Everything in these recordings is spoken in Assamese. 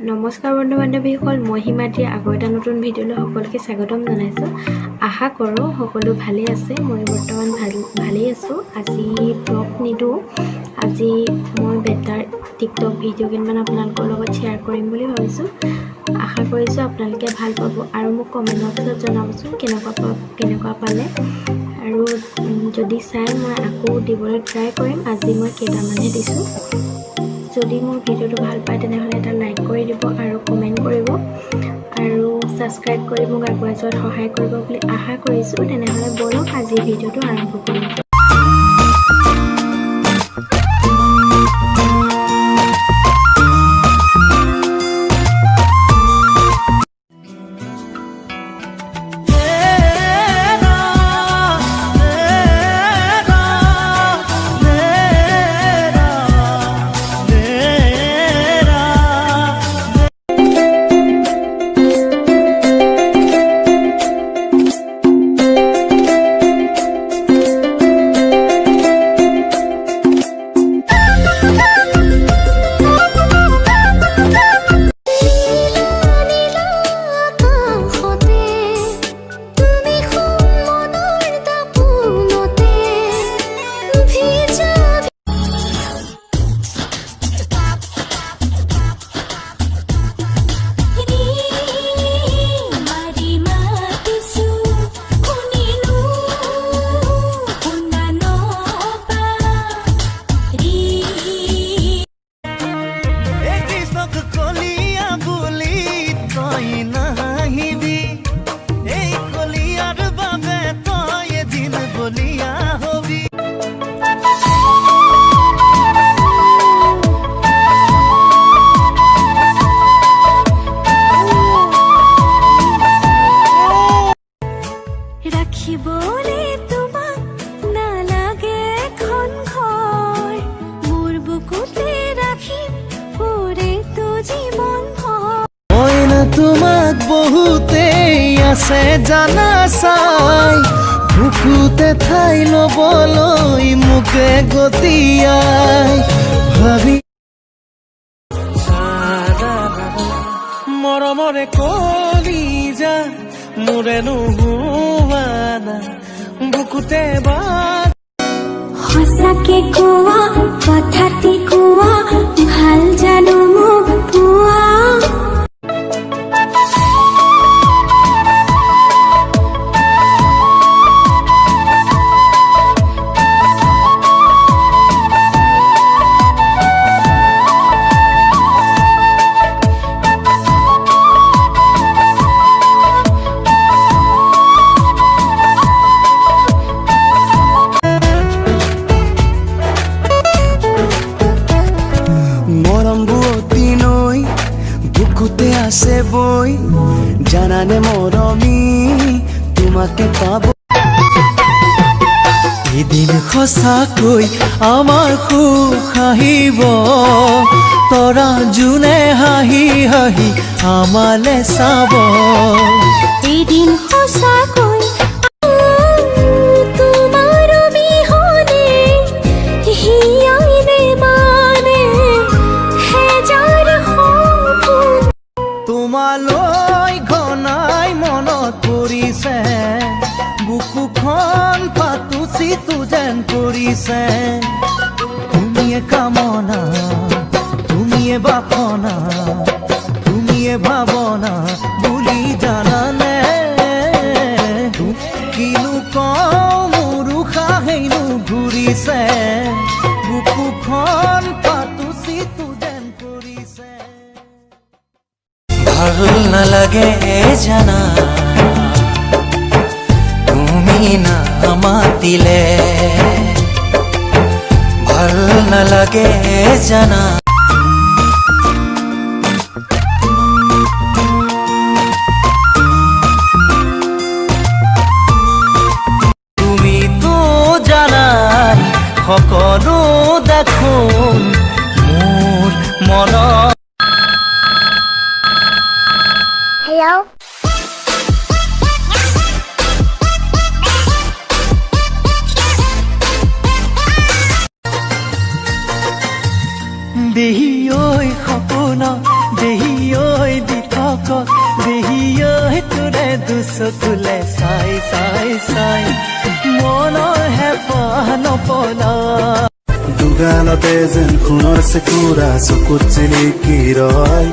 নমস্কাৰ বন্ধু বান্ধৱীসকল, মই হিমাদ্ৰী আগৰ এটা নতুন ভিডিঅ'লৈ সকলোকে স্বাগতম জনাইছোঁ। আশা কৰোঁ সকলো ভালেই আছে। মই বৰ্তমান ভালেই আছোঁ। আজি ব্লগ নিদিওঁ। আজি মই বেটাৰ টিকটক ভিডিঅ' কেইটামান আপোনালোকৰ লগত শ্বেয়াৰ কৰিম বুলি ভাবিছোঁ। আশা কৰিছোঁ আপোনালোকে ভাল পাব আৰু মোক কমেণ্টৰ পিছত জনাবচোন কেনেকুৱা পালে। আৰু যদি চাই মই আকৌ দিবলৈ ট্ৰাই কৰিম। আজি মই কেইটামানহে দিছোঁ। যদি মোৰ ভিডিঅ'টো ভাল পায় তেনেহ'লে এটা লাইক কৰি দিব আৰু কমেণ্ট কৰিব আৰু ছাবস্ক্ৰাইব কৰি মোক আগুৱাই যোৱাত সহায় কৰিব বুলি আশা কৰিছোঁ। তেনেহ'লে বলক আজিৰ ভিডিঅ'টো আৰম্ভ কৰিম। তোমাক বহুতেই আছে জানা চাই, বুকুতে ঠাই ল'বলৈ মোকে গতিয়াই ভাবি মৰমৰে কলি যা মোৰে নোহোৱা না বুকুতে বা সঁচাকে কোৱা কথাটি কোৱা ভাল জানো মোক পোৱা বুকুতে আছে বই জানানে মৰমী তোমাকে পাব এদিন সঁচাকৈ আমাৰ সুখ আহিব তৰা যোনে হাঁহি হাঁহি আমালে চাব এদিন সঁচাকৈ তোমালৈ ঘনাই মনত পৰিছে বুকুখন ফাটুচি তো যেন কৰিছে তুমিয়ে কামনা তুমিয়ে বাসনা তুমিয়ে ভাৱনা বুলি জানানে কিনো কওঁ মোৰ উশাহেনো ঘূৰিছে বুকুখন ফাটুচি তো যেন কৰিছে ভাল নালাগে জানা তুমি না মাতিলে ভাল নালাগে জানা তুমি তো জানাই সকলো দেখোন মোৰ মনত Hello? দেহি ঐ সপোন দেহি ঐ দিঠক দেহি ঐ তোৰে দুচকুলে চাই চাই চাই মনৰ হেঁপাহ নপলা দুগালতে যেন সোণৰ চেকুৰা চকুত জিলিকি ৰয়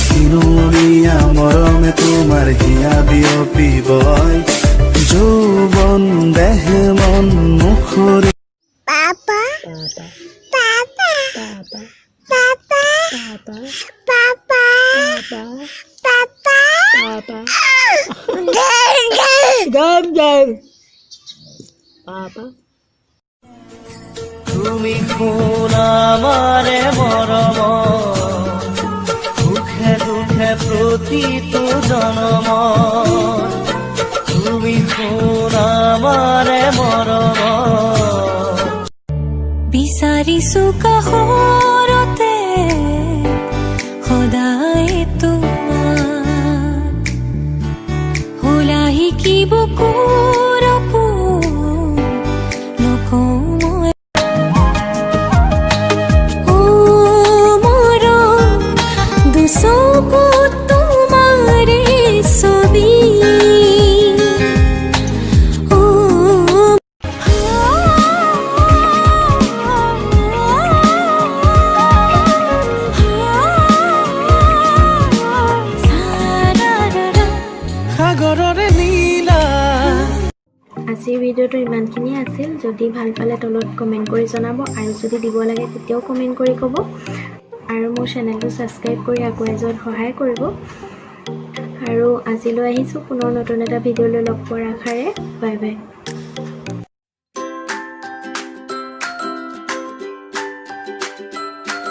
কিনুনীয়া মৰমে তোমাৰ হিয়া বিয়পিবই যৌৱন দেহ মন মুখৰি Papa, Papa, Papa, Papa, Papa, তুমি শুন আমাৰে মৰম সুখে দুখে প্ৰতিটো জনম তুমি শুন আমাৰে মৰম বিচাৰিছো কাষৰতে সদায় তোমাৰ হোলা শিকিব কোৰপো নকওঁ মই ও মৰম দুচকুত তোমাৰে ছবি সাগৰৰে নীলা আজিৰ ভিডিঅ'টো ইমানখিনিয়ে আছিল যদি ভাল পালে তলত কমেণ্ট কৰি জনাব আৰু যদি দিব লাগে তেতিয়াও কমেণ্ট কৰি ক'ব আৰু মোৰ চেনেলটো ছাবস্ক্ৰাইব কৰি আগুৱাই যোৱাত সহায় কৰিব আৰু আজিলৈ আহিছোঁ পুনৰ নতুন এটা ভিডিঅ'লৈ লগ পোৱাৰ আশাৰে বাই বাই